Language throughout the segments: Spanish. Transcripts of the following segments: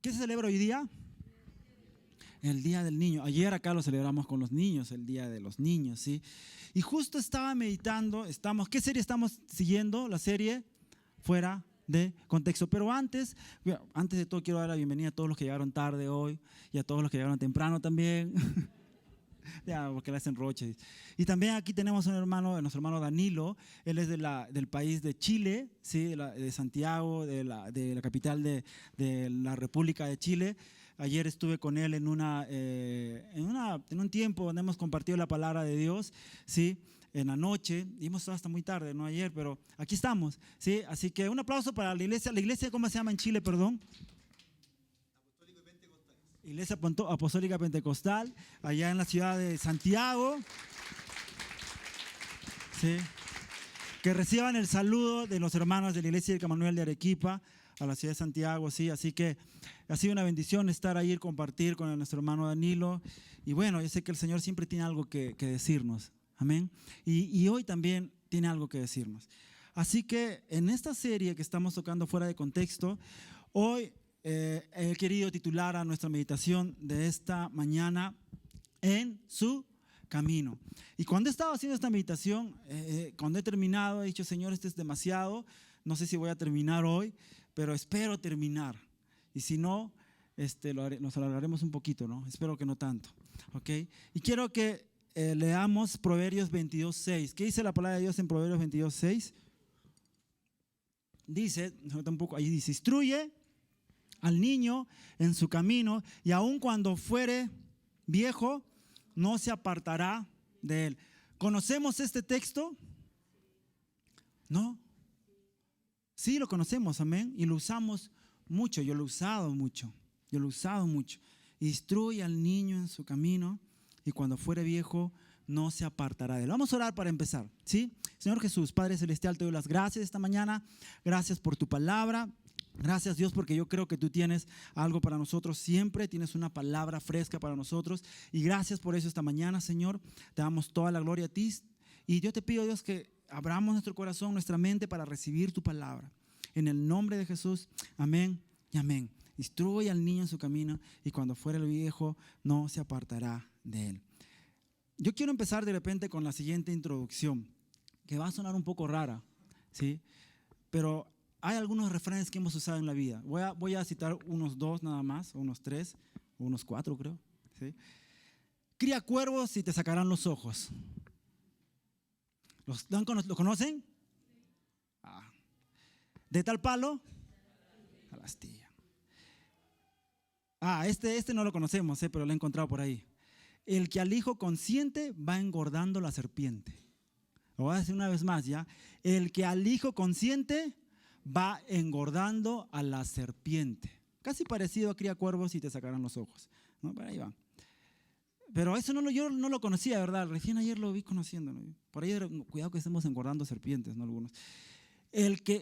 ¿Qué se celebra hoy día? El Día del Niño. Ayer acá lo celebramos con los niños, el Día de los Niños, ¿sí? Y justo estaba meditando, ¿qué serie estamos siguiendo? La serie Fuera de Contexto. Pero antes de todo quiero dar la bienvenida a todos los que llegaron tarde hoy y a todos los que llegaron temprano también. Ya, porque le hacen roche. Y también aquí tenemos un hermano, nuestro hermano Danilo. Él es del país de Chile, ¿sí? de Santiago, de la capital de la República de Chile. Ayer estuve con él en un tiempo donde hemos compartido la palabra de Dios, ¿sí? En la noche, y hemos estado hasta muy tarde, no ayer, pero aquí estamos, ¿sí? Así que un aplauso para la iglesia. ¿La iglesia cómo se llama en Chile, perdón? Iglesia Apostólica Pentecostal, allá en la ciudad de Santiago. ¿Sí? Que reciban el saludo de los hermanos de la Iglesia del Camanuel de Arequipa a la ciudad de Santiago, ¿sí? Así que ha sido una bendición estar ahí y compartir con nuestro hermano Danilo. Y bueno, yo sé que el Señor siempre tiene algo que decirnos, amén. Y hoy también tiene algo que decirnos. Así que en esta serie que estamos tocando Fuera de Contexto, hoy he querido titular a nuestra meditación de esta mañana En su camino. Y cuando he estado haciendo esta meditación, cuando he terminado, he dicho, Señor, esto es demasiado, no sé si voy a terminar hoy, pero espero terminar. Y si no, nos alargaremos un poquito, ¿no? Espero que no tanto, ¿ok? Y quiero que leamos Proverbios 22:6. ¿Qué dice la palabra de Dios en Proverbios 22:6? Dice, ahí dice, instruye al niño en su camino y aun cuando fuere viejo no se apartará de él. ¿Conocemos este texto? ¿No? Sí, lo conocemos, amén, y lo usamos mucho. Yo lo he usado mucho. Instruye al niño en su camino y cuando fuere viejo no se apartará de él. Vamos a orar para empezar, ¿sí? Señor Jesús, Padre Celestial, te doy las gracias esta mañana. Gracias por tu palabra. Gracias, Dios, porque yo creo que tú tienes algo para nosotros siempre, tienes una palabra fresca para nosotros, y gracias por eso esta mañana, Señor. Te damos toda la gloria a ti, y yo te pido, Dios, que abramos nuestro corazón, nuestra mente para recibir tu palabra. En el nombre de Jesús, amén y amén. Instruye al niño en su camino y cuando fuere el viejo no se apartará de él. Yo quiero empezar de repente con la siguiente introducción, que va a sonar un poco rara, ¿sí? Pero hay algunos refranes que hemos usado en la vida. Voy a citar unos 2 nada más, o unos 3, o unos 4 creo, ¿sí? Cría cuervos y te sacarán los ojos. ¿Lo conocen? Ah. De tal palo a la astilla. Este no lo conocemos, pero lo he encontrado por ahí. El que al hijo consiente va engordando la serpiente. Lo voy a decir una vez más, ¿ya? El que al hijo consiente va engordando a la serpiente. Casi parecido a cría cuervos y te sacarán los ojos, ¿no? Por ahí va. Pero eso yo no lo conocía, ¿verdad? Recién ayer lo vi conociendo, ¿no? Por ahí, cuidado que estemos engordando serpientes, ¿no? Algunos.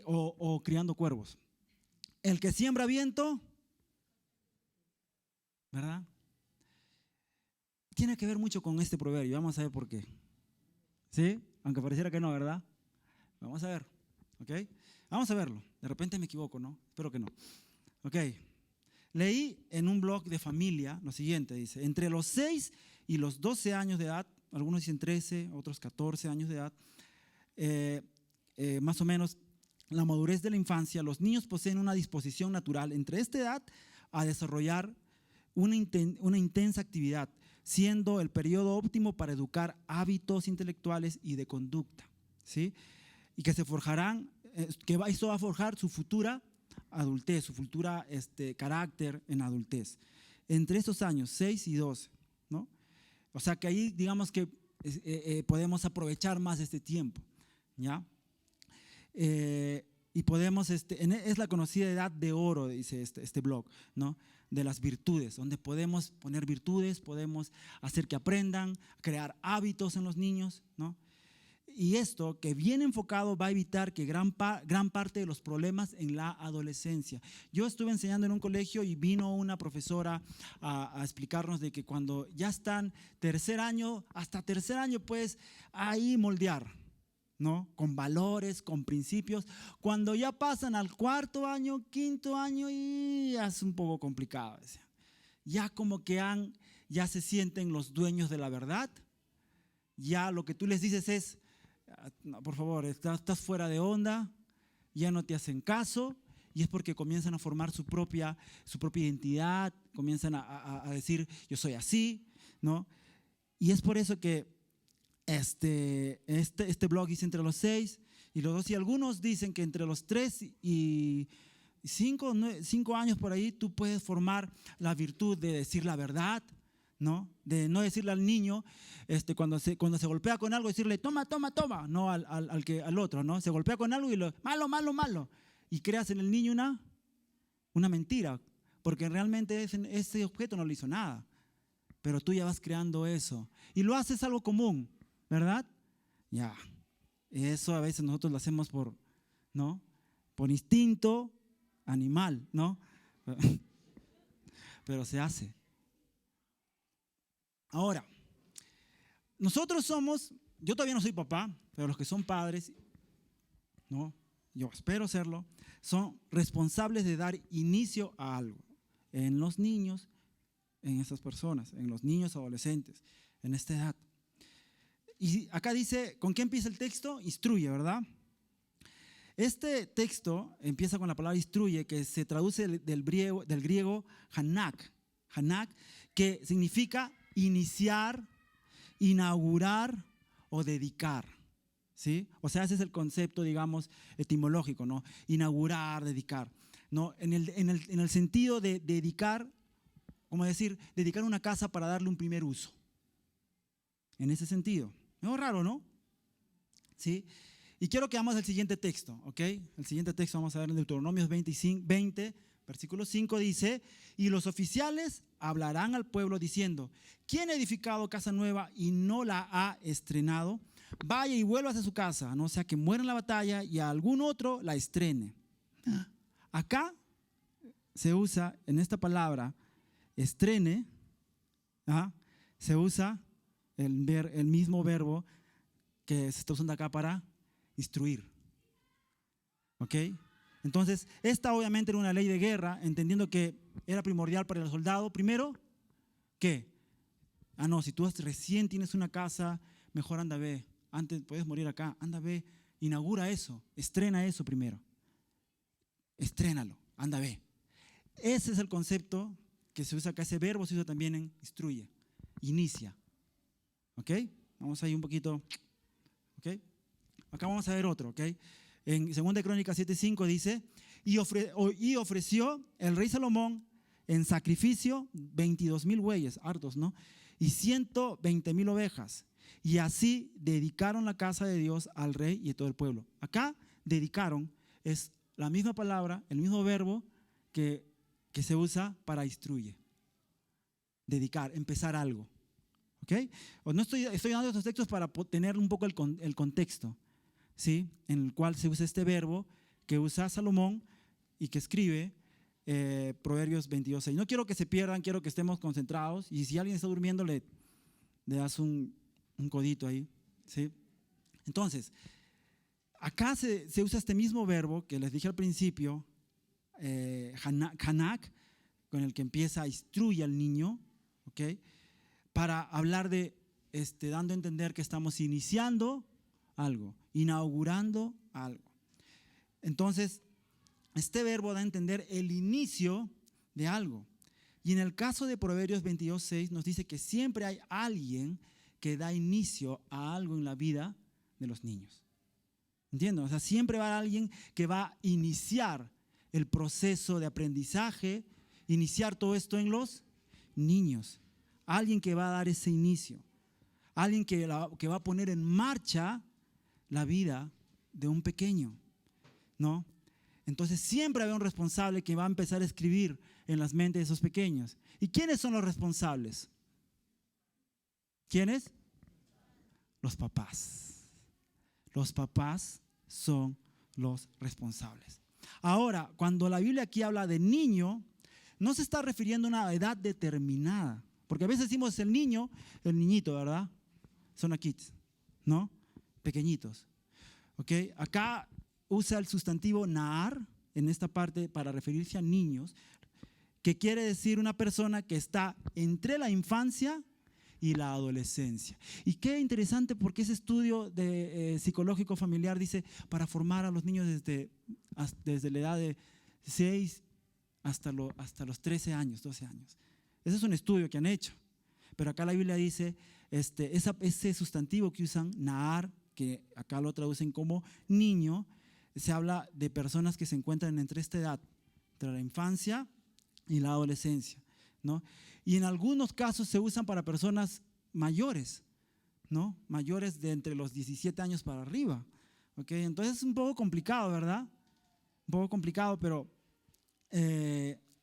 O criando cuervos. El que siembra viento, ¿verdad? Tiene que ver mucho con este proverbio. Vamos a ver por qué. ¿Sí? Aunque pareciera que no, ¿verdad? Vamos a ver, ¿ok? Vamos a verlo. De repente me equivoco, ¿no? Espero que no. Ok. Leí en un blog de familia lo siguiente, dice, entre los 6 y los 12 años de edad, algunos dicen 13, otros 14 años de edad, más o menos la madurez de la infancia, los niños poseen una disposición natural entre esta edad a desarrollar una intensa actividad, siendo el periodo óptimo para educar hábitos intelectuales y de conducta, ¿sí? Y que se forjarán, esto va a forjar su futura adultez, su futura carácter en adultez. Entre estos años, 6 y 12, ¿no? O sea que ahí digamos que podemos aprovechar más este tiempo, ¿ya? Y podemos, es la conocida edad de oro, dice este blog, ¿no? De las virtudes, donde podemos poner virtudes, podemos hacer que aprendan, crear hábitos en los niños, ¿no? Y esto, que bien enfocado, va a evitar que gran parte de los problemas en la adolescencia. Yo estuve enseñando en un colegio y vino una profesora a explicarnos de que cuando ya están hasta tercer año, pues ahí moldear, ¿no? Con valores, con principios. Cuando ya pasan al cuarto año, quinto año, y ya es un poco complicado. Ya como que ya se sienten los dueños de la verdad. Ya lo que tú les dices es, no, por favor, estás fuera de onda, ya no te hacen caso, y es porque comienzan a formar su propia identidad, comienzan a decir, yo soy así, ¿no? Y es por eso que este blog dice entre los 6 y los 2, y algunos dicen que entre los 3 y 5 años por ahí tú puedes formar la virtud de decir la verdad, ¿no? De no decirle al niño cuando se golpea con algo, decirle toma, toma, toma, no al otro, ¿no? Se golpea con algo y malo, malo, malo, y creas en el niño una mentira, porque realmente ese objeto no le hizo nada, pero tú ya vas creando eso y lo haces algo común, ¿verdad? Ya, eso a veces nosotros lo hacemos ¿no? Por instinto animal, ¿no? Pero se hace. Ahora, yo todavía no soy papá, pero los que son padres, ¿no? Yo espero serlo, son responsables de dar inicio a algo en los niños, en esas personas, en los niños adolescentes, en esta edad. Y acá dice, ¿con qué empieza el texto? Instruye, ¿verdad? Este texto empieza con la palabra instruye, que se traduce del griego hanak, que significa iniciar, inaugurar o dedicar, ¿sí? O sea, ese es el concepto, digamos, etimológico, ¿no? Inaugurar, dedicar, ¿no? En el sentido de dedicar, como decir, dedicar una casa para darle un primer uso. En ese sentido. Es raro, ¿no? ¿Sí? Y quiero que vamos al siguiente texto, ¿ok? El siguiente texto vamos a ver en Deuteronomios 20, versículo 5 dice, y los oficiales hablarán al pueblo diciendo, ¿quién ha edificado casa nueva y no la ha estrenado? Vaya y vuelva a su casa, no sea que muera en la batalla y a algún otro la estrene. Acá se usa, en esta palabra, estrene, se usa el mismo verbo que se está usando acá para instruir. ¿Ok? Entonces, esta obviamente era una ley de guerra, entendiendo que era primordial para el soldado. Primero, ¿qué? No, si tú recién tienes una casa, mejor anda, ve. Antes puedes morir acá, anda, ve. Inaugura eso, estrena eso primero. Estrénalo, anda, ve. Ese es el concepto que se usa acá. Ese verbo se usa también en instruye, inicia. ¿Ok? Vamos ahí un poquito. ¿Ok? Acá vamos a ver otro. ¿Ok? En 2 Crónicas 7:5 dice, y ofreció el rey Salomón en sacrificio 22,000 bueyes, hartos, ¿no? Y 120,000 ovejas. Y así dedicaron la casa de Dios al rey y a todo el pueblo. Acá dedicaron es la misma palabra, el mismo verbo que se usa para instruye. Dedicar, empezar algo. ¿Ok? No estoy dando estos textos para tener un poco el contexto, ¿sí? En el cual se usa este verbo que usa Salomón y que escribe Proverbios 22:6. No quiero que se pierdan, quiero que estemos concentrados, y si alguien está durmiendo le das un codito ahí, ¿sí? Entonces, acá se usa este mismo verbo que les dije al principio, hanak, con el que empieza a instruir al niño, ¿ok? Para hablar de, dando a entender que estamos iniciando algo, inaugurando algo. Entonces, este verbo da a entender el inicio de algo. Y en el caso de Proverbios 22:6 nos dice que siempre hay alguien que da inicio a algo en la vida de los niños. ¿Entienden? O sea, siempre va a haber alguien que va a iniciar el proceso de aprendizaje, iniciar todo esto en los niños. Alguien que va a dar ese inicio. Alguien que va a poner en marcha la vida de un pequeño, ¿no? Entonces siempre hay un responsable que va a empezar a escribir en las mentes de esos pequeños. ¿Y quiénes son los responsables? ¿Quiénes? Los papás. Los papás son los responsables. Ahora, cuando la Biblia aquí habla de niño, no se está refiriendo a una edad determinada. Porque a veces decimos el niñito, ¿verdad? Son kids, ¿no? Pequeñitos. ¿Ok? Acá usa el sustantivo Nahar en esta parte para referirse a niños, que quiere decir una persona que está entre la infancia y la adolescencia. Y qué interesante, porque ese estudio psicológico familiar dice para formar a los niños desde la edad de 6 hasta los 13 años, 12 años. Ese es un estudio que han hecho. Pero acá la Biblia dice, ese sustantivo que usan, Nahar, que acá lo traducen como niño, se habla de personas que se encuentran entre esta edad, entre la infancia y la adolescencia, ¿no? Y en algunos casos se usan para personas mayores, ¿no? Mayores de entre los 17 años para arriba, ¿ok? Entonces es un poco complicado, ¿verdad? Un poco complicado, pero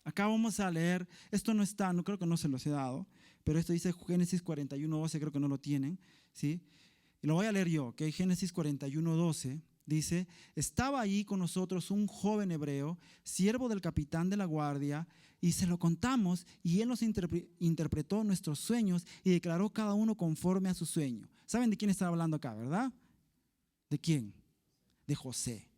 acá vamos a leer, esto no está, no creo que no se los he dado, pero esto dice Génesis 41:12, creo que no lo tienen, ¿sí? Y lo voy a leer yo, ¿ok? Génesis 41:12 dice, estaba allí con nosotros un joven hebreo, siervo del capitán de la guardia, y se lo contamos, y él nos interpretó nuestros sueños y declaró cada uno conforme a su sueño. ¿Saben de quién está hablando acá, verdad? ¿De quién? De José.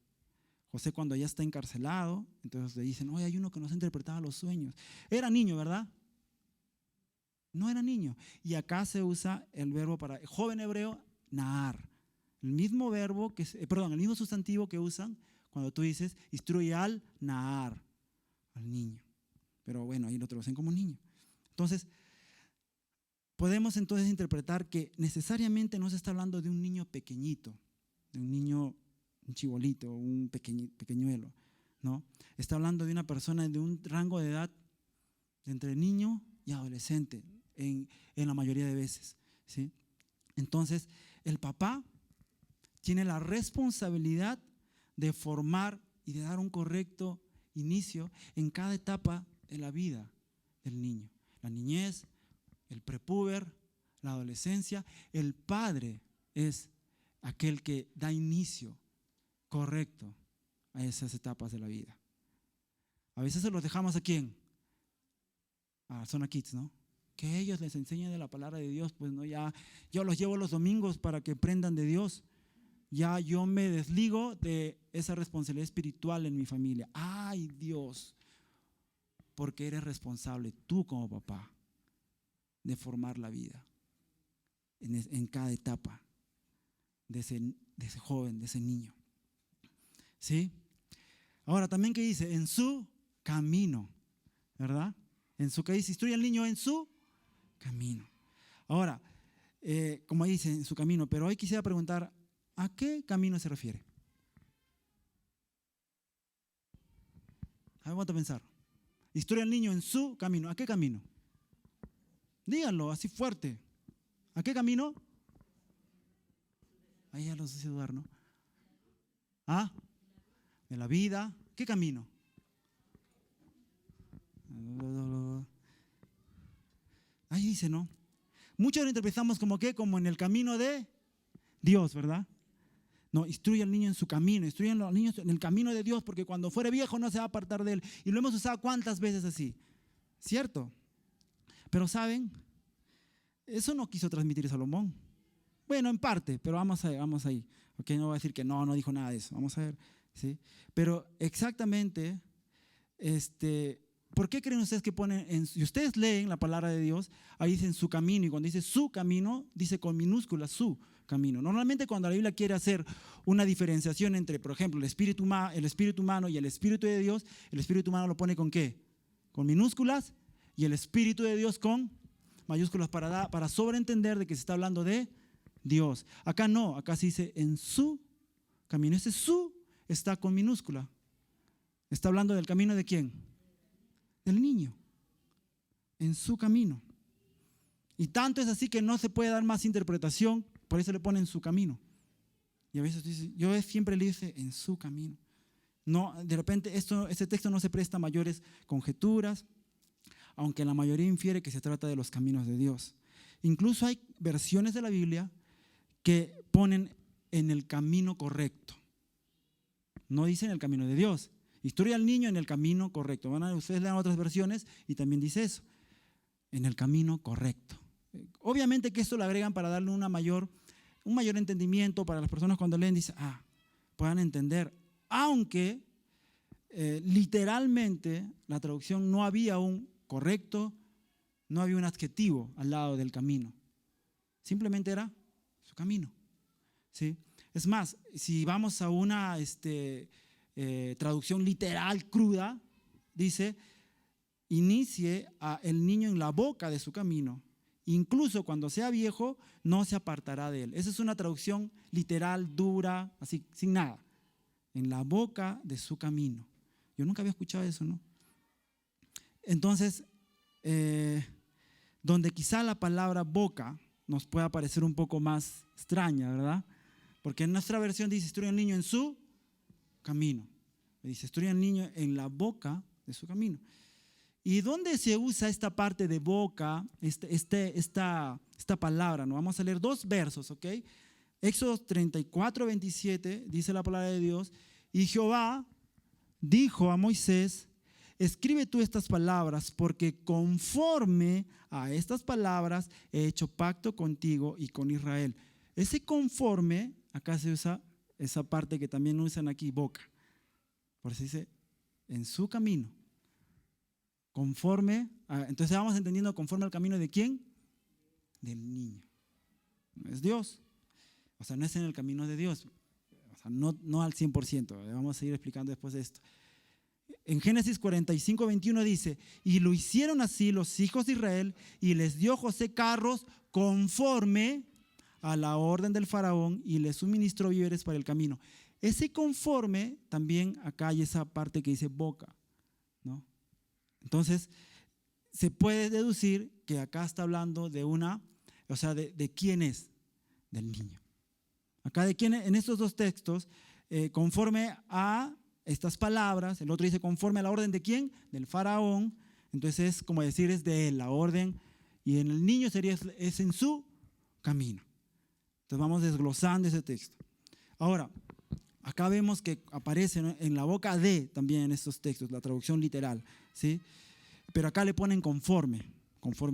José, cuando ya está encarcelado, entonces le dicen, oye, hay uno que nos interpretaba los sueños. Era niño, ¿verdad? No era niño. Y acá se usa el verbo para joven hebreo, Nahar. El mismo verbo, el mismo sustantivo que usan cuando tú dices, instruye al Nahar, al niño. Pero bueno, ahí lo traducen como niño. Entonces, podemos entonces interpretar que necesariamente no se está hablando de un niño pequeñito, de un niño, un chibolito, un pequeñuelo, ¿no? Está hablando de una persona de un rango de edad entre niño y adolescente, en la mayoría de veces, ¿sí? Entonces, el papá tiene la responsabilidad de formar y de dar un correcto inicio en cada etapa de la vida del niño. La niñez, el prepúber, la adolescencia. El padre es aquel que da inicio correcto a esas etapas de la vida. A veces se los dejamos ¿a quién? A Zona Kids, ¿no? Que ellos les enseñen de la palabra de Dios, pues no, ya yo los llevo los domingos para que aprendan de Dios. Ya yo me desligo de esa responsabilidad espiritual en mi familia. Ay, Dios, porque eres responsable tú como papá de formar la vida en cada etapa de ese joven, de ese niño. ¿Sí? Ahora también que dice, en su camino, ¿verdad? En su, que dice, instruye al niño en su camino. Ahora, como ahí dice, en su camino, pero hoy quisiera preguntar, ¿a qué camino se refiere? A ver, vamos a pensar. Instruye al niño en su camino. ¿A qué camino? Díganlo así fuerte. ¿A qué camino? Ahí ya lo sé dudar, ¿no? ¿Ah? De la vida. ¿Qué camino? Ahí dice, ¿no? Muchos lo interpretamos como ¿qué? Como en el camino de Dios, ¿verdad? No, instruye al niño en su camino, instruye a los niños en el camino de Dios, porque cuando fuere viejo no se va a apartar de él. Y lo hemos usado ¿cuántas veces así? ¿Cierto? Pero ¿saben? Eso no quiso transmitir Salomón. Bueno, en parte, pero vamos ahí. Okay, no voy a decir que no dijo nada de eso. Vamos a ver, ¿sí? Pero exactamente, ¿por qué creen ustedes que ponen, si ustedes leen la palabra de Dios, ahí dicen su camino, y cuando dice su camino, dice con minúsculas su camino? Normalmente cuando la Biblia quiere hacer una diferenciación entre, por ejemplo, el espíritu humano y el espíritu de Dios, el espíritu humano lo pone ¿con qué? Con minúsculas, y el espíritu de Dios con mayúsculas para sobreentender de que se está hablando de Dios. Acá no, acá se dice en su camino. Ese su está con minúscula. Está hablando del camino de ¿quién? Del niño. En su camino. Y tanto es así que no se puede dar más interpretación, por eso le ponen su camino. Y a veces dice, yo siempre le dice en su camino. No, de repente este texto no se presta a mayores conjeturas, aunque la mayoría infiere que se trata de los caminos de Dios. Incluso hay versiones de la Biblia que ponen en el camino correcto. No dicen el camino de Dios. Instruye al niño en el camino correcto. Ustedes lean otras versiones y también dice eso. En el camino correcto. Obviamente que esto lo agregan para darle un mayor entendimiento para las personas cuando leen. Dicen, puedan entender, aunque literalmente la traducción no había un correcto, no había un adjetivo al lado del camino, simplemente era su camino, ¿sí? Es más, si vamos a una traducción literal cruda, dice, inicie a el niño en la boca de su camino, incluso cuando sea viejo, no se apartará de él. Esa es una traducción literal, dura, así, sin nada. En la boca de su camino. Yo nunca había escuchado eso, ¿no? Entonces, donde quizá la palabra boca nos pueda parecer un poco más extraña, ¿verdad? Porque en nuestra versión dice, instruye al niño en su camino. Dice, instruye al niño en la boca de su camino. ¿Y dónde se usa esta parte de boca, esta palabra? ¿No? Vamos a leer 2 versos, ¿ok? Éxodo 34, 27, dice la palabra de Dios, y Jehová dijo a Moisés, escribe tú estas palabras, porque conforme a estas palabras he hecho pacto contigo y con Israel. Ese conforme, acá se usa esa parte que también usan aquí, boca. Por eso dice, en su camino. Conforme, entonces vamos entendiendo conforme al camino de ¿quién? Del niño. No es Dios. O sea, no es en el camino de Dios. O sea, no al 100%. Vamos a seguir explicando después de esto. En Génesis 45, 21 dice, y lo hicieron así los hijos de Israel, y les dio José carros conforme a la orden del faraón, y les suministró víveres para el camino. Ese conforme, también acá hay esa parte que dice boca, ¿no? Entonces, se puede deducir que acá está hablando de de quién es, del niño. Acá de quién, en estos 2 textos, conforme a estas palabras, el otro dice conforme a la orden de quién, del faraón, entonces es como decir es de él, la orden, y en el niño es en su camino. Entonces vamos desglosando ese texto. Ahora, acá vemos que aparece, ¿no?, en la boca de también en estos textos, la traducción literal, ¿sí? Pero acá le ponen conforme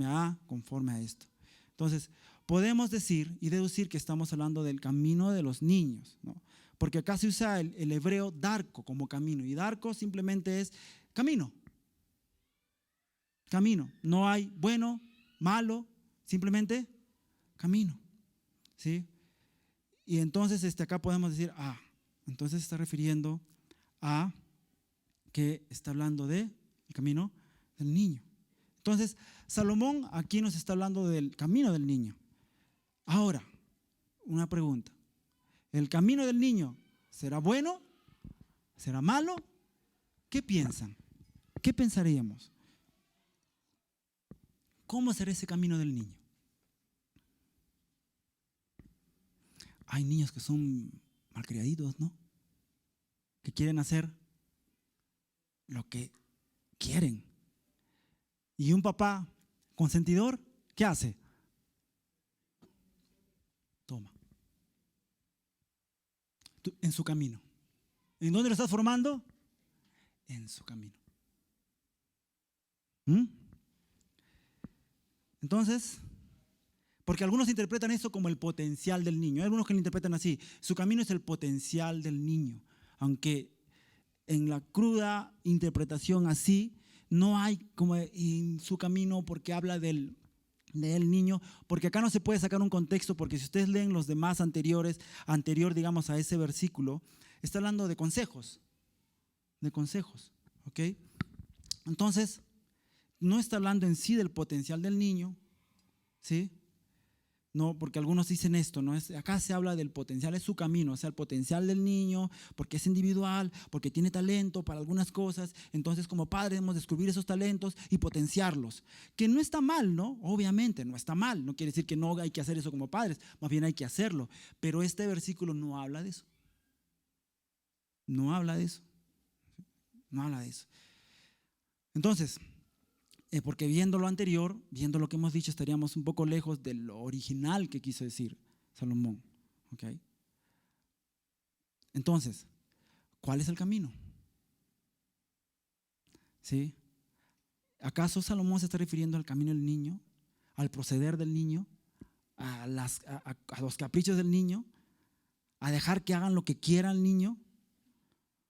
a esto. Entonces, podemos decir y deducir que estamos hablando del camino de los niños, ¿no? Porque acá se usa el hebreo darko como camino, y darko simplemente es camino. Camino. No hay bueno, malo, simplemente camino, ¿sí? Y entonces acá podemos decir, entonces se está refiriendo a que está hablando del camino del niño. Entonces, Salomón aquí nos está hablando del camino del niño. Ahora, una pregunta. ¿El camino del niño será bueno? ¿Será malo? ¿Qué piensan? ¿Qué pensaríamos? ¿Cómo será ese camino del niño? Hay niños que son malcriaditos, ¿no? Que quieren hacer lo que quieren. Y un papá consentidor, ¿qué hace? Toma. En su camino. ¿En dónde lo estás formando? En su camino. Entonces, porque algunos interpretan eso como el potencial del niño. Hay algunos que lo interpretan así. Su camino es el potencial del niño. Aunque en la cruda interpretación así, no hay como en su camino porque habla del niño, porque acá no se puede sacar un contexto, porque si ustedes leen los demás anterior digamos a ese versículo, está hablando de consejos, ¿ok? Entonces, no está hablando en sí del potencial del niño, ¿sí? No, porque algunos dicen esto, ¿no? Acá se habla del potencial, es su camino, o sea, el potencial del niño, porque es individual, porque tiene talento para algunas cosas, entonces como padres debemos descubrir esos talentos y potenciarlos, que no está mal, ¿no? Obviamente no está mal, no quiere decir que no hay que hacer eso como padres, más bien hay que hacerlo, pero este versículo no habla de eso, no habla de eso. Entonces, porque viendo lo anterior, viendo lo que hemos dicho, estaríamos un poco lejos de lo original que quiso decir Salomón. ¿Okay? Entonces, ¿cuál es el camino? ¿Sí? ¿Acaso Salomón se está refiriendo al camino del niño, al proceder del niño, a los caprichos del niño, a dejar que hagan lo que quiera el niño?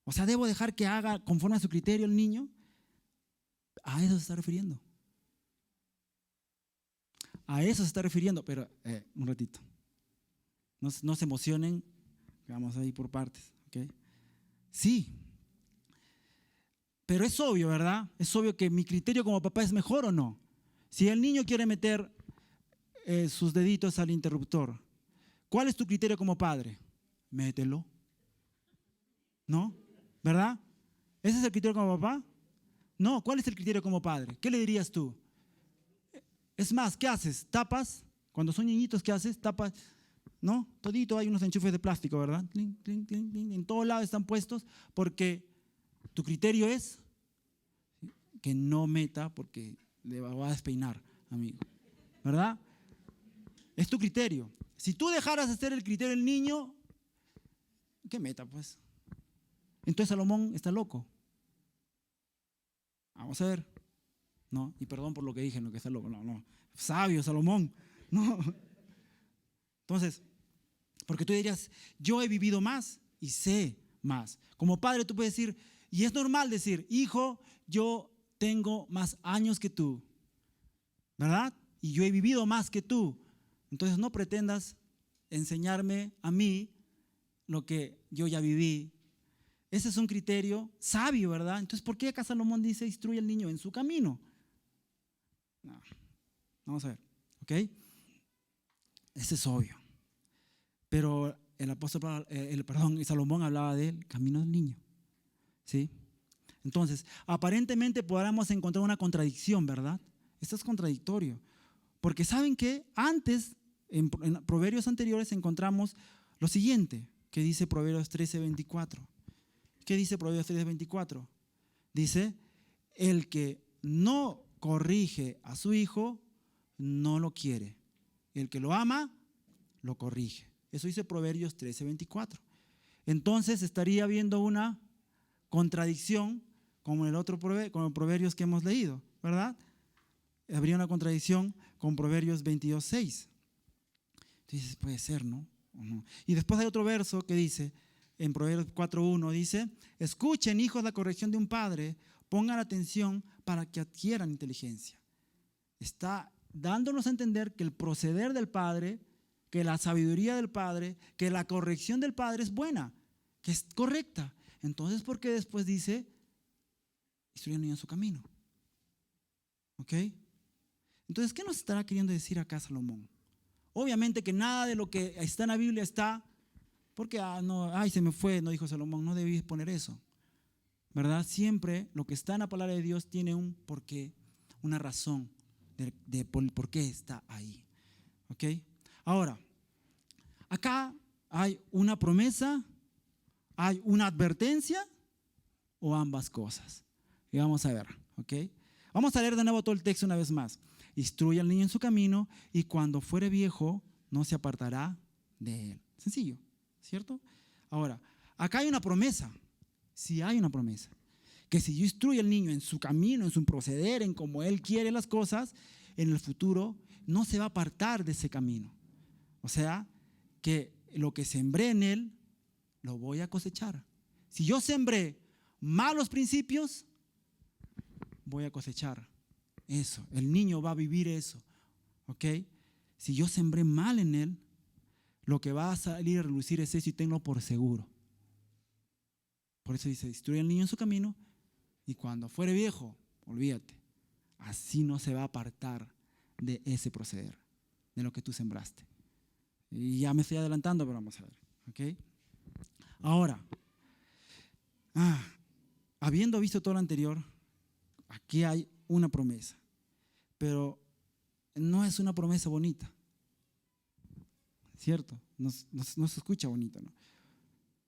O sea, ¿debo dejar que haga conforme a su criterio el niño? A eso se está refiriendo. A eso se está refiriendo, pero un ratito. No se emocionen, vamos a ir por partes, ¿ok? Sí, pero es obvio, ¿verdad? Es obvio que mi criterio como papá es mejor o no. Si el niño quiere meter sus deditos al interruptor, ¿cuál es tu criterio como padre? Mételo. ¿No? ¿Verdad? ¿Ese es el criterio como papá? No, ¿cuál es el criterio como padre? ¿Qué le dirías tú? Es más, ¿qué haces? ¿Tapas? Cuando son niñitos, ¿qué haces? Tapas, ¿no? Todito hay unos enchufes de plástico, ¿verdad? Clink, clink, clink, clink. En todos lados están puestos porque tu criterio es que no meta porque le va a despeinar, amigo. ¿Verdad? Es tu criterio. Si tú dejaras de ser el criterio del niño, ¿qué meta, pues? Entonces Salomón está loco. Vamos a ver. No, y perdón por lo que dije, en lo que está loco. No. Sabio Salomón. No. Entonces, porque tú dirías, yo he vivido más y sé más. Como padre tú puedes decir, y es normal decir, hijo, yo tengo más años que tú, ¿verdad? Y yo he vivido más que tú. Entonces no pretendas enseñarme a mí lo que yo ya viví. Ese es un criterio sabio, ¿verdad? Entonces, ¿por qué acá Salomón dice, instruye al niño en su camino? No. Vamos a ver, ¿ok? Ese es obvio. Pero el apóstol, Salomón hablaba del camino del niño, ¿sí? Entonces, aparentemente podríamos encontrar una contradicción, ¿verdad? Esto es contradictorio. Porque ¿saben qué? Antes, en proverbios anteriores, encontramos lo siguiente, que dice Proverbios 13:24. ¿Qué dice Proverbios 13:24? Dice, el que no corrige a su hijo, no lo quiere. El que lo ama, lo corrige. Eso dice Proverbios 13:24. Entonces estaría habiendo una contradicción como en el otro con los proverbios que hemos leído, ¿verdad? Habría una contradicción con Proverbios 22:6. Entonces puede ser, ¿no? ¿O no? Y después hay otro verso que dice, en Proverbios 4:1, dice, escuchen, hijos, la corrección de un padre, pongan atención para que adquieran inteligencia. Está dándonos a entender que el proceder del padre, que la sabiduría del padre, que la corrección del padre es buena, que es correcta. Entonces, ¿por qué después dice, instruye al niño en su camino? ¿Ok? Entonces, ¿qué nos estará queriendo decir acá Salomón? Obviamente que nada de lo que está en la Biblia está, porque, se me fue, no dijo Salomón, no debí poner eso. ¿Verdad? Siempre lo que está en la palabra de Dios tiene un porqué, una razón de por qué está ahí. ¿Ok? Ahora, acá hay una promesa, hay una advertencia o ambas cosas. Y vamos a ver, ¿ok? Vamos a leer de nuevo todo el texto una vez más. Instruye al niño en su camino y cuando fuere viejo no se apartará de él. Sencillo, ¿cierto? Ahora, acá hay una promesa. Sí hay una promesa. Que si yo instruyo al niño en su camino, en su proceder, en cómo él quiere las cosas, en el futuro no se va a apartar de ese camino. O sea, que lo que sembré en él, lo voy a cosechar. Si yo sembré malos principios, voy a cosechar eso. El niño va a vivir eso. ¿Ok? Si yo sembré mal en él, lo que va a salir a relucir es eso y tenlo por seguro. Por eso dice, instruye al niño en su camino y cuando fuere viejo, olvídate, así no se va a apartar de ese proceder, de lo que tú sembraste. Y ya me estoy adelantando, pero vamos a ver. ¿Ok? Ahora, habiendo visto todo lo anterior, aquí hay una promesa, pero no es una promesa bonita, ¿cierto? No se escucha bonito, ¿no?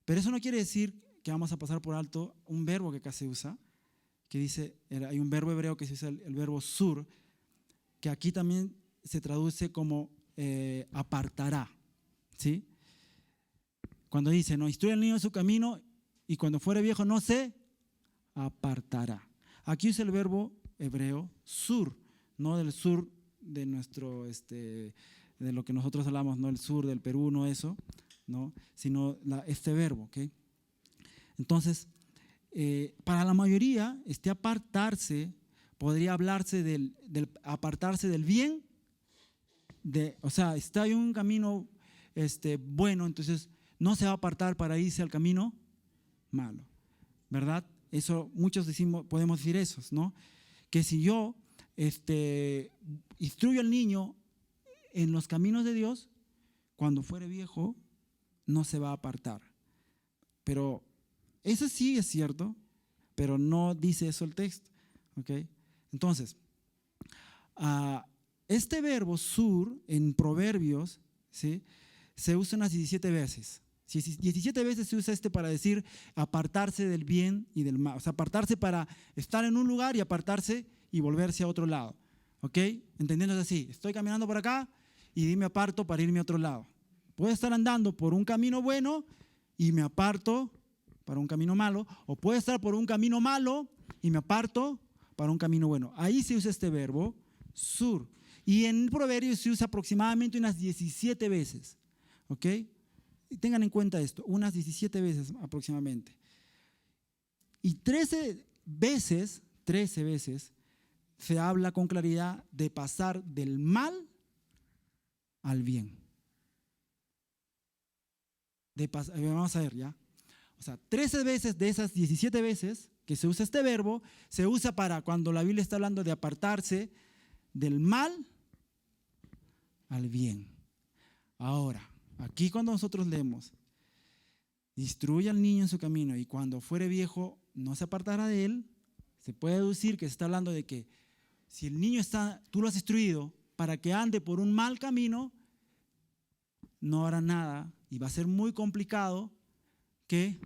Pero eso no quiere decir que vamos a pasar por alto un verbo que acá se usa, que dice, hay un verbo hebreo que se usa, el verbo sur, que aquí también se traduce como apartará, ¿sí? Cuando dice, no, instruye al niño en su camino y cuando fuere viejo no se apartará. Aquí usa el verbo hebreo sur, no del sur de nuestro, de lo que nosotros hablamos, no el sur del Perú, no eso, ¿no? Sino este verbo, ¿ok? Entonces, para la mayoría, este apartarse podría hablarse del apartarse del bien, o sea, está en un camino bueno, entonces no se va a apartar para irse al camino malo, ¿verdad? Eso, muchos podemos decir eso, ¿no? Que si yo instruyo al niño en los caminos de Dios, cuando fuere viejo, no se va a apartar. Pero eso sí es cierto, pero no dice eso el texto, ¿ok? Entonces, este verbo sur en Proverbios, ¿sí?, se usa unas 17 veces. 17 veces se usa para decir apartarse del bien y del mal. O sea, apartarse para estar en un lugar y apartarse y volverse a otro lado. ¿Ok? Entendiendo así, estoy caminando por acá y me aparto para irme a otro lado. Puedo estar andando por un camino bueno y me aparto para un camino malo, o puedo estar por un camino malo y me aparto para un camino bueno. Ahí se usa este verbo, sur. Y en Proverbios se usa aproximadamente unas 17 veces. ¿Ok? Y tengan en cuenta esto, unas 17 veces aproximadamente. Y 13 veces se habla con claridad de pasar del mal al bien. Vamos a ver ya. O sea, 13 veces de esas 17 veces que se usa este verbo, se usa para cuando la Biblia está hablando de apartarse del mal al bien. Ahora, aquí cuando nosotros leemos, instruye al niño en su camino y cuando fuere viejo no se apartará de él, se puede deducir que se está hablando de que si el niño tú lo has instruido para que ande por un mal camino, no hará nada y va a ser muy complicado que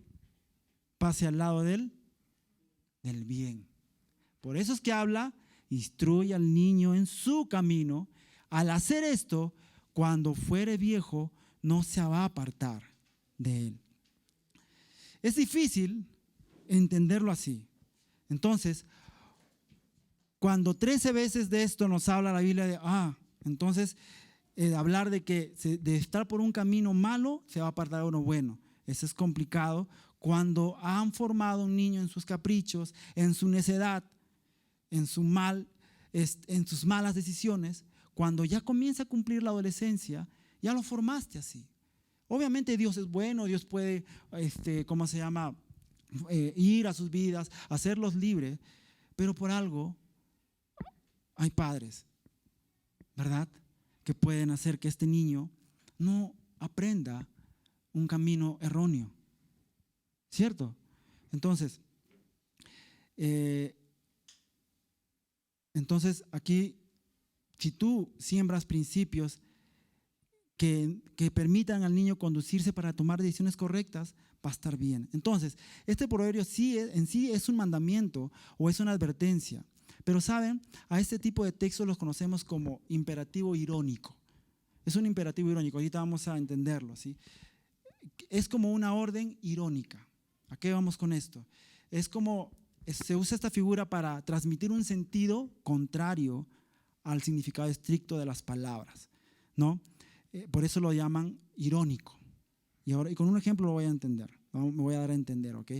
pase al lado del bien. Por eso es que habla, instruye al niño en su camino. Al hacer esto, cuando fuere viejo, no se va a apartar de él. Es difícil entenderlo así. Entonces, cuando 13 veces de esto nos habla la Biblia entonces hablar de que de estar por un camino malo se va a apartar a uno bueno. Eso es complicado cuando han formado un niño en sus caprichos, en su necedad, en sus malas decisiones. Cuando ya comienza a cumplir la adolescencia, ya lo formaste así. Obviamente Dios es bueno, Dios puede, ir a sus vidas, hacerlos libres, pero por algo hay padres, ¿verdad?, que pueden hacer que este niño no aprenda un camino erróneo, ¿cierto? Entonces aquí, si tú siembras principios que permitan al niño conducirse para tomar decisiones correctas, va a estar bien. Entonces, este proverbio en sí es un mandamiento o es una advertencia. Pero saben, a este tipo de textos los conocemos como imperativo irónico. Es un imperativo irónico, ahorita vamos a entenderlo, ¿sí? Es como una orden irónica. ¿A qué vamos con esto? Es como, se usa esta figura para transmitir un sentido contrario al significado estricto de las palabras, ¿no? Por eso lo llaman irónico. Y con un ejemplo lo voy a entender, me voy a dar a entender, ¿ok?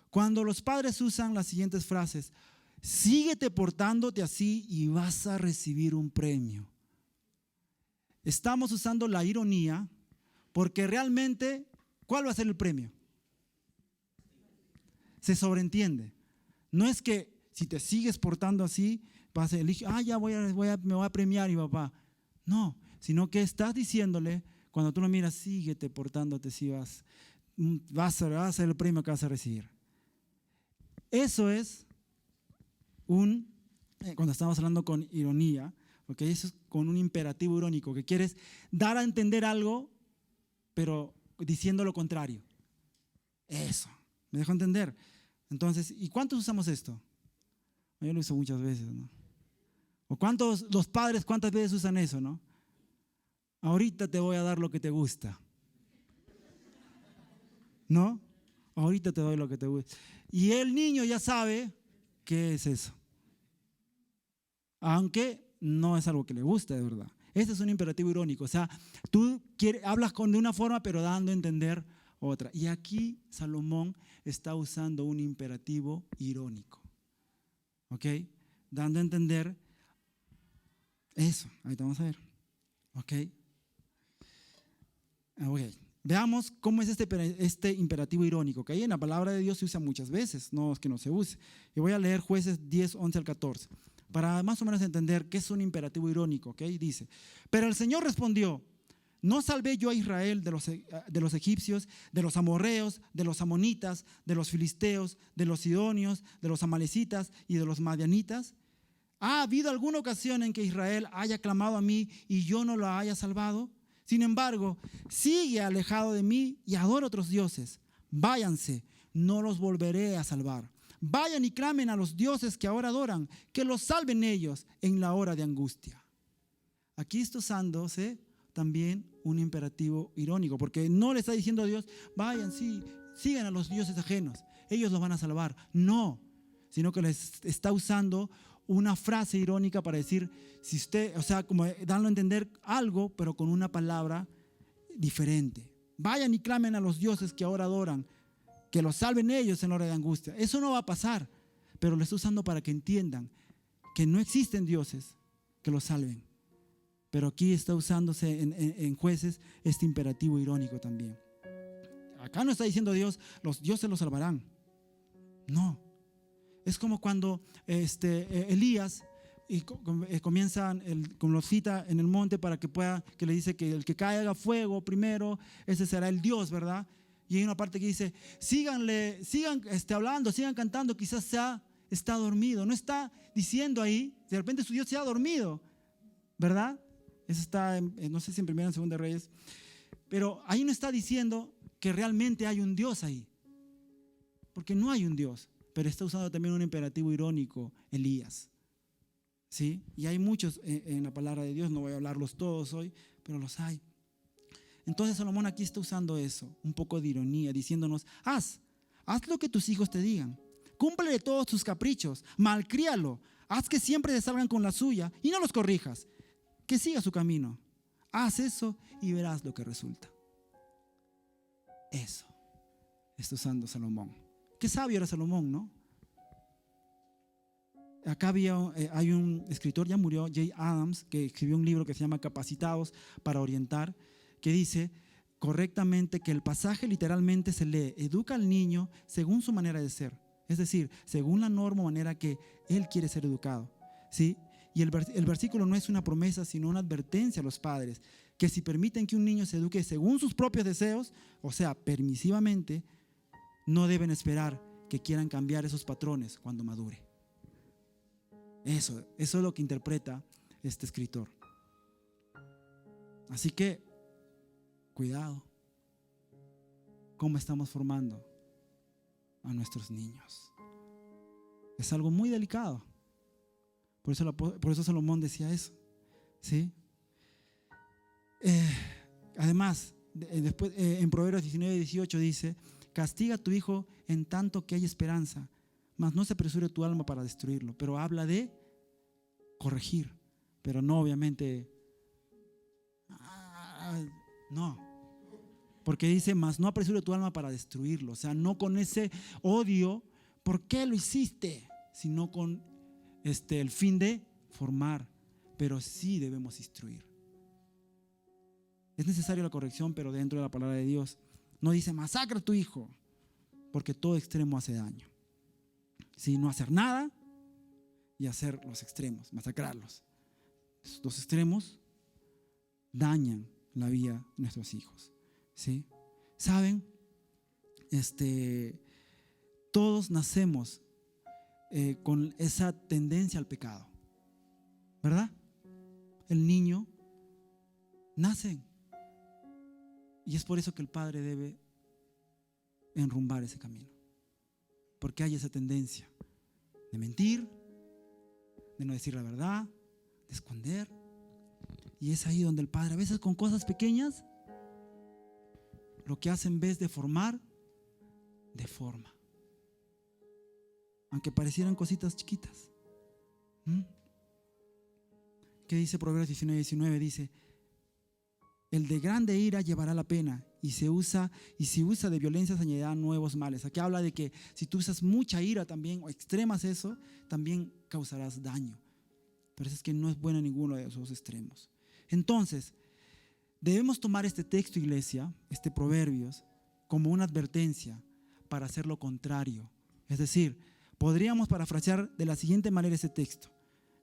Cuando los padres usan las siguientes frases: síguete portándote así y vas a recibir un premio. Estamos usando la ironía porque realmente, ¿cuál va a ser el premio? Se sobreentiende. No es que si te sigues portando así, vas a elegir, ya me voy a premiar mi papá. No, sino que estás diciéndole, cuando tú lo miras, síguete portándote, si vas a ser el premio que vas a recibir. Eso es cuando estamos hablando con ironía, porque eso es con un imperativo irónico, que quieres dar a entender algo, pero diciendo lo contrario. Eso, ¿me dejo entender? Entonces, ¿y cuántos usamos esto? Yo lo uso muchas veces, ¿no? ¿O los padres cuántas veces usan eso, no? Ahorita te voy a dar lo que te gusta, ¿no? Ahorita te doy lo que te gusta. Y el niño ya sabe qué es eso. Aunque no es algo que le guste de verdad. Este es un imperativo irónico. O sea, hablas de una forma, pero dando a entender otra. Y aquí Salomón está usando un imperativo irónico. ¿Ok? Dando a entender eso. Ahorita vamos a ver. ¿Ok? Ok. Veamos cómo es este imperativo irónico, que ahí en la palabra de Dios se usa muchas veces, no es que no se use. Y voy a leer Jueces 10, 11 al 14, para más o menos entender qué es un imperativo irónico. ¿Ok? Dice, pero el Señor respondió, ¿no salvé yo a Israel de los egipcios, de los amorreos, de los amonitas, de los filisteos, de los sidonios, de los amalecitas y de los madianitas? ¿Ha habido alguna ocasión en que Israel haya clamado a mí y yo no lo haya salvado? Sin embargo, sigue alejado de mí y adora otros dioses. Váyanse, no los volveré a salvar. Vayan y clamen a los dioses que ahora adoran, que los salven ellos en la hora de angustia. Aquí está usándose también un imperativo irónico, porque no le está diciendo a Dios, vayan, sí, sigan a los dioses ajenos, ellos los van a salvar. No, sino que les está usando una frase irónica para decir, si usted, o sea, como darlo a entender algo, pero con una palabra diferente. Vayan y clamen a los dioses que ahora adoran, que los salven ellos en la hora de angustia. Eso no va a pasar, pero lo está usando para que entiendan que no existen dioses que los salven. Pero aquí está usándose en Jueces este imperativo irónico también. Acá no está diciendo Dios, los dioses los salvarán. No. Es como cuando Elías comienza, como lo cita en el monte para que le dice que el que caiga fuego primero, ese será el Dios, ¿verdad? Y hay una parte que dice, sigan hablando, sigan cantando, quizás está dormido. No está diciendo ahí, de repente su Dios se ha dormido, ¿verdad? Eso está, no sé si en 1 o 2 Reyes, pero ahí no está diciendo que realmente hay un Dios ahí, porque no hay un Dios. Pero está usando también un imperativo irónico, Elías. ¿Sí? Y hay muchos en la palabra de Dios, no voy a hablarlos todos hoy, pero los hay. Entonces Salomón aquí está usando eso, un poco de ironía, diciéndonos, haz lo que tus hijos te digan, cúmplele todos tus caprichos, malcríalo, haz que siempre te salgan con la suya y no los corrijas, que siga su camino. Haz eso y verás lo que resulta. Eso está usando Salomón. Qué sabio era Salomón, ¿no? Acá hay un escritor, ya murió, Jay Adams, que escribió un libro que se llama Capacitados para Orientar, que dice correctamente que el pasaje literalmente se lee, educa al niño según su manera de ser, es decir, según la norma o manera que él quiere ser educado, ¿sí? Y el versículo no es una promesa, sino una advertencia a los padres, que si permiten que un niño se eduque según sus propios deseos, o sea, permisivamente, no deben esperar que quieran cambiar esos patrones cuando madure. Eso es lo que interpreta este escritor. Así que, cuidado, cómo estamos formando a nuestros niños. Es algo muy delicado. Por eso Salomón decía eso. ¿Sí? Además, después, en Proverbios 19:18 dice, castiga a tu hijo en tanto que hay esperanza, mas no se apresure tu alma para destruirlo. Pero habla de corregir, pero no obviamente, no. Porque dice, mas no apresure tu alma para destruirlo. O sea, no con ese odio, ¿por qué lo hiciste? Sino con el fin de formar, pero sí debemos instruir. Es necesaria la corrección, pero dentro de la palabra de Dios. No dice masacra a tu hijo, porque todo extremo hace daño. ¿Sí? No hacer nada y hacer los extremos, masacrarlos. Esos dos extremos dañan la vida de nuestros hijos. ¿Sí? ¿Saben? Todos nacemos con esa tendencia al pecado, ¿verdad? El niño nace. Y es por eso que el padre debe enrumbar ese camino. Porque hay esa tendencia de mentir, de no decir la verdad, de esconder. Y es ahí donde el padre, a veces con cosas pequeñas, lo que hace en vez de formar, deforma. Aunque parecieran cositas chiquitas. ¿Qué dice Proverbios 19:19? Dice: el de grande ira llevará la pena, y si usa de violencia se añadirá nuevos males. Aquí habla de que si tú usas mucha ira también, o extremas eso, también causarás daño. Pero es que no es bueno ninguno de esos extremos. Entonces, debemos tomar este texto, iglesia, este Proverbios, como una advertencia para hacer lo contrario. Es decir, podríamos parafrasear de la siguiente manera ese texto.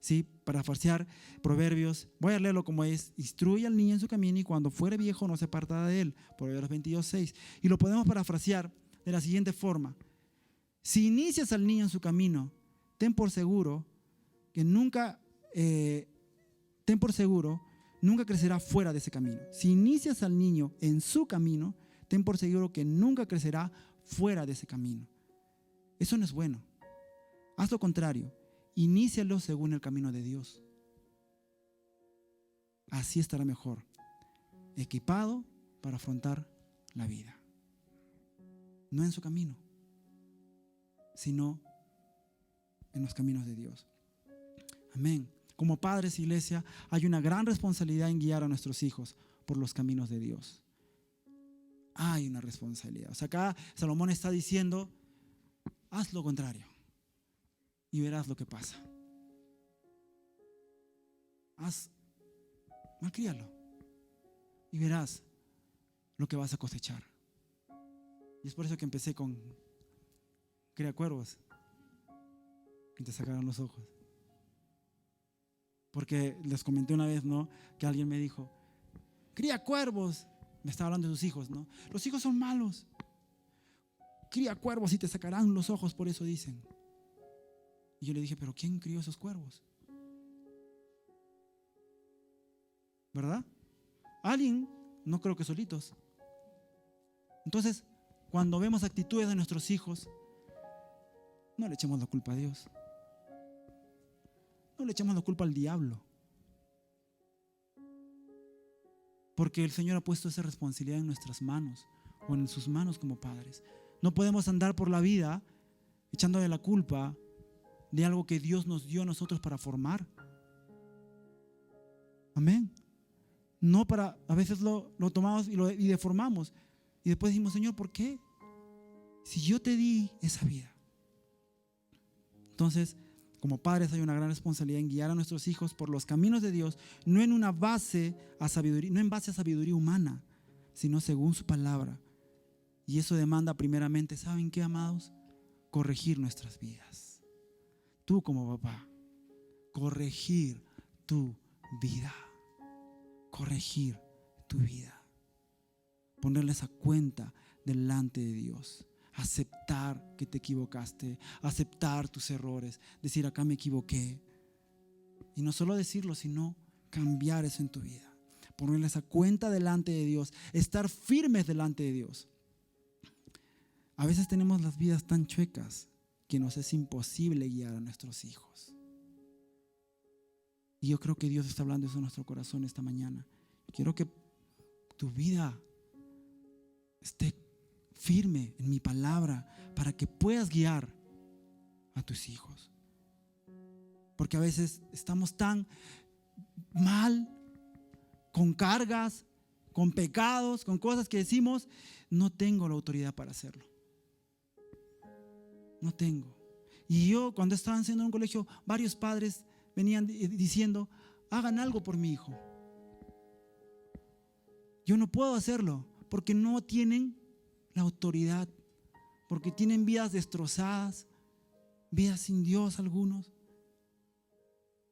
¿Sí? Parafrasear Proverbios, voy a leerlo como es: instruye al niño en su camino y cuando fuere viejo no se apartará de él. Proverbios 22:6. Y lo podemos parafrasear de la siguiente forma: si inicias al niño en su camino, ten por seguro nunca crecerá fuera de ese camino. Si inicias al niño en su camino, ten por seguro que nunca crecerá fuera de ese camino. Eso no es bueno. Haz lo contrario. Inícialo según el camino de Dios. Así estará mejor, equipado para afrontar la vida. No en su camino, sino en los caminos de Dios. Amén. Como padres, iglesia, hay una gran responsabilidad en guiar a nuestros hijos por los caminos de Dios. Hay una responsabilidad. O sea, acá Salomón está diciendo: haz lo contrario y verás lo que pasa. Malcríalo y verás lo que vas a cosechar. Y es por eso que empecé con cría cuervos y te sacaron los ojos. Porque les comenté una vez, ¿no?, que alguien me dijo: cría cuervos. Me estaba hablando de sus hijos, ¿no? Los hijos son malos. Cría cuervos y te sacarán los ojos, por eso dicen. Y yo le dije: pero ¿quién crió esos cuervos? ¿Verdad? Alguien, no creo que solitos. Entonces, cuando vemos actitudes de nuestros hijos, no le echemos la culpa a Dios. No le echemos la culpa al diablo. Porque el Señor ha puesto esa responsabilidad en nuestras manos, o en sus manos como padres. No podemos andar por la vida echándole la culpa de algo que Dios nos dio a nosotros para formar. Amén. No para, a veces lo tomamos y deformamos. Y después decimos: Señor, ¿por qué? Si yo te di esa vida. Entonces, como padres hay una gran responsabilidad en guiar a nuestros hijos por los caminos de Dios, no en base a sabiduría humana, sino según su palabra. Y eso demanda primeramente, ¿saben qué, amados? Corregir nuestras vidas. Tú como papá, corregir tu vida. Corregir tu vida. Ponerles a cuenta delante de Dios. Aceptar que te equivocaste, aceptar tus errores, decir: acá me equivoqué. Y no solo decirlo, sino cambiar eso en tu vida. Ponerles a cuenta delante de Dios, estar firmes delante de Dios. A veces tenemos las vidas tan chuecas que nos es imposible guiar a nuestros hijos. Y yo creo que Dios está hablando eso en nuestro corazón esta mañana. Quiero que tu vida esté firme en mi palabra para que puedas guiar a tus hijos. Porque a veces estamos tan mal, con cargas, con pecados, con cosas que decimos: no tengo la autoridad para hacerlo. No tengo. Y yo, cuando estaba enseñando en un colegio, varios padres venían diciendo: hagan algo por mi hijo. Yo no puedo hacerlo porque no tienen la autoridad, porque tienen vidas destrozadas, vidas sin Dios algunos.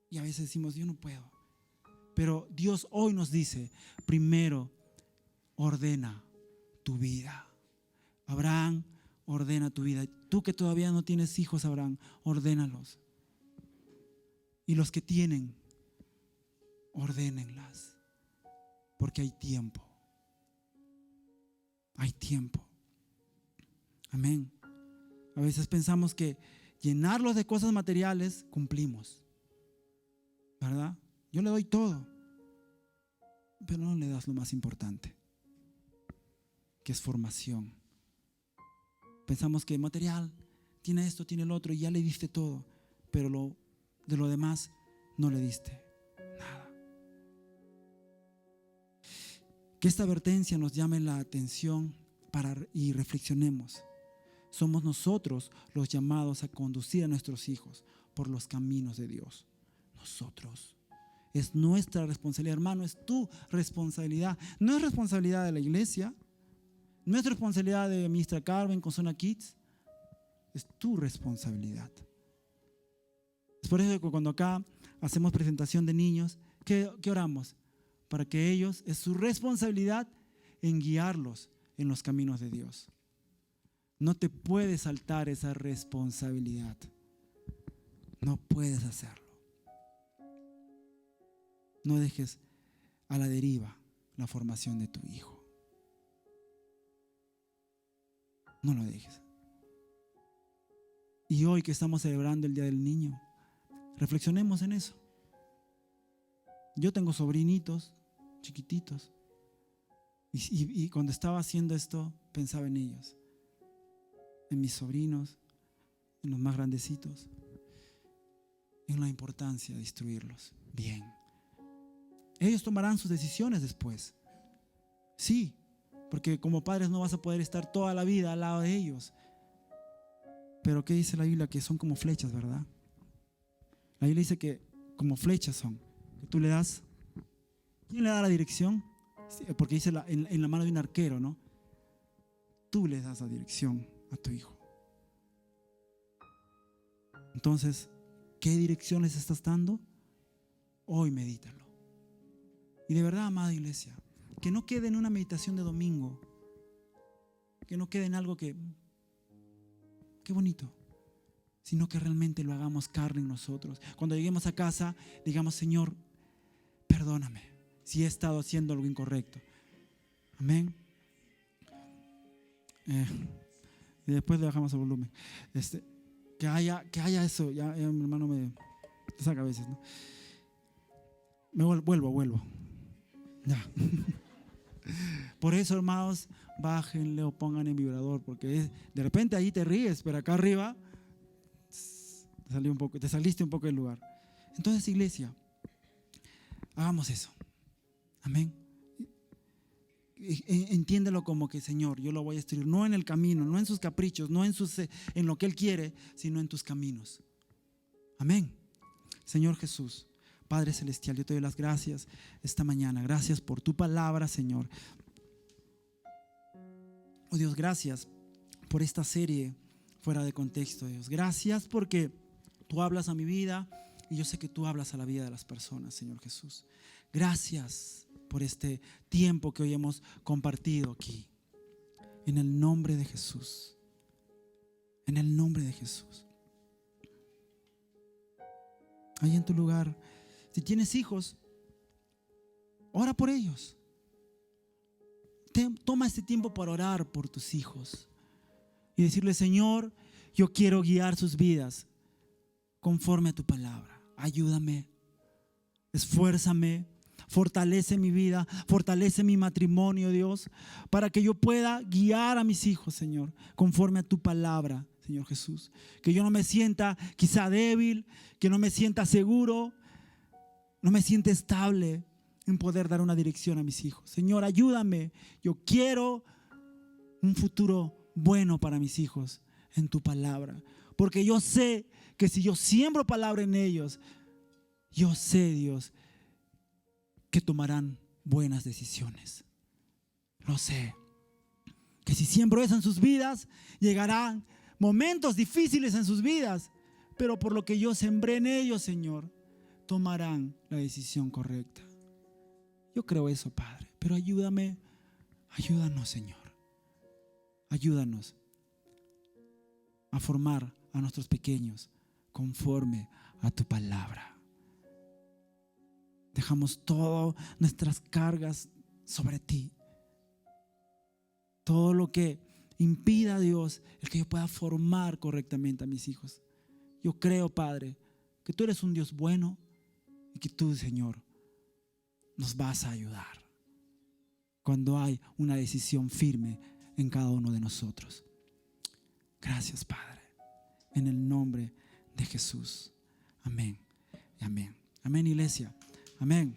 Y a veces decimos: yo no puedo. Pero Dios hoy nos dice: primero, ordena tu vida. Abraham, ordena tu vida. Tú que todavía no tienes hijos, Abraham, ordénalos. Y los que tienen, ordénenlas. Porque hay tiempo. Hay tiempo. Amén. A veces pensamos que llenarlos de cosas materiales cumplimos, ¿verdad? Yo le doy todo, pero no le das lo más importante, que es formación. Pensamos que material tiene esto, tiene el otro, y ya le diste todo, pero de lo demás no le diste nada. Que esta advertencia nos llame la atención y reflexionemos. Somos nosotros los llamados a conducir a nuestros hijos por los caminos de Dios. Nosotros. Es nuestra responsabilidad, hermano, es tu responsabilidad. No es responsabilidad de la iglesia, no es responsabilidad de Ministra Carmen con Zona Kids, es tu responsabilidad. Es por eso que cuando acá hacemos presentación de niños, ¿qué oramos? Para que ellos, es su responsabilidad en guiarlos en los caminos de Dios. No te puedes saltar esa responsabilidad. No puedes hacerlo. No dejes a la deriva la formación de tu hijo. No lo dejes. Y hoy que estamos celebrando el Día del Niño, reflexionemos en eso. Yo tengo sobrinitos chiquititos y cuando estaba haciendo esto pensaba en ellos, en mis sobrinos, en los más grandecitos, en la importancia de instruirlos bien. Ellos tomarán sus decisiones después. Sí, porque como padres no vas a poder estar toda la vida al lado de ellos. Pero ¿qué dice la Biblia? Que son como flechas, ¿verdad? La Biblia dice que como flechas son. Que tú le das. ¿Quién le da la dirección? Porque dice en la mano de un arquero, ¿no? Tú le das la dirección a tu hijo. Entonces, ¿qué dirección les estás dando? Hoy medítalo. Y de verdad, amada iglesia, que no quede en una meditación de domingo, que no quede en algo que, qué bonito, sino que realmente lo hagamos carne en nosotros. Cuando lleguemos a casa, digamos, Señor, perdóname si he estado haciendo algo incorrecto. Amén. Y después le bajamos el volumen. Que haya eso. Ya mi hermano me saca a veces, ¿no? Vuelvo. Ya. Por eso, hermanos, bájenle o pongan en vibrador, porque de repente ahí te ríes, pero acá arriba te saliste un poco del lugar. Entonces, iglesia, hagamos eso. Amén. Entiéndelo como que, Señor, yo lo voy a instruir, no en el camino, no en sus caprichos, no en lo que Él quiere, sino en tus caminos. Amén. Señor Jesús, Padre Celestial, yo te doy las gracias esta mañana. Gracias por tu palabra, Señor. Oh Dios, gracias por esta serie fuera de contexto, Dios. Gracias porque tú hablas a mi vida y yo sé que tú hablas a la vida de las personas, Señor Jesús. Gracias por este tiempo que hoy hemos compartido aquí. En el nombre de Jesús. En el nombre de Jesús. Ahí en tu lugar, si tienes hijos, ora por ellos. Toma este tiempo para orar por tus hijos y decirle, Señor, yo quiero guiar sus vidas conforme a tu palabra. Ayúdame, esfuérzame, fortalece mi vida, fortalece mi matrimonio, Dios, para que yo pueda guiar a mis hijos, Señor, conforme a tu palabra, Señor Jesús. Que yo no me sienta quizá débil, que no me sienta seguro, no me sienta estable en poder dar una dirección a mis hijos. Señor, ayúdame. Yo quiero un futuro bueno para mis hijos en tu palabra. Porque yo sé que si yo siembro palabra en ellos, yo sé, Dios, que tomarán buenas decisiones. Lo sé. Que si siembro eso en sus vidas, llegarán momentos difíciles en sus vidas. Pero por lo que yo sembré en ellos, Señor, tomarán la decisión correcta. Yo creo eso, Padre, pero ayúdanos, Señor. Ayúdanos a formar a nuestros pequeños conforme a tu palabra. Dejamos todas nuestras cargas sobre ti. Todo lo que impida, Dios, el que yo pueda formar correctamente a mis hijos. Yo creo, Padre, que tú eres un Dios bueno y que tú, Señor, nos vas a ayudar cuando hay una decisión firme en cada uno de nosotros. Gracias, Padre, en el nombre de Jesús. Amén y amén. Amén, iglesia. Amén.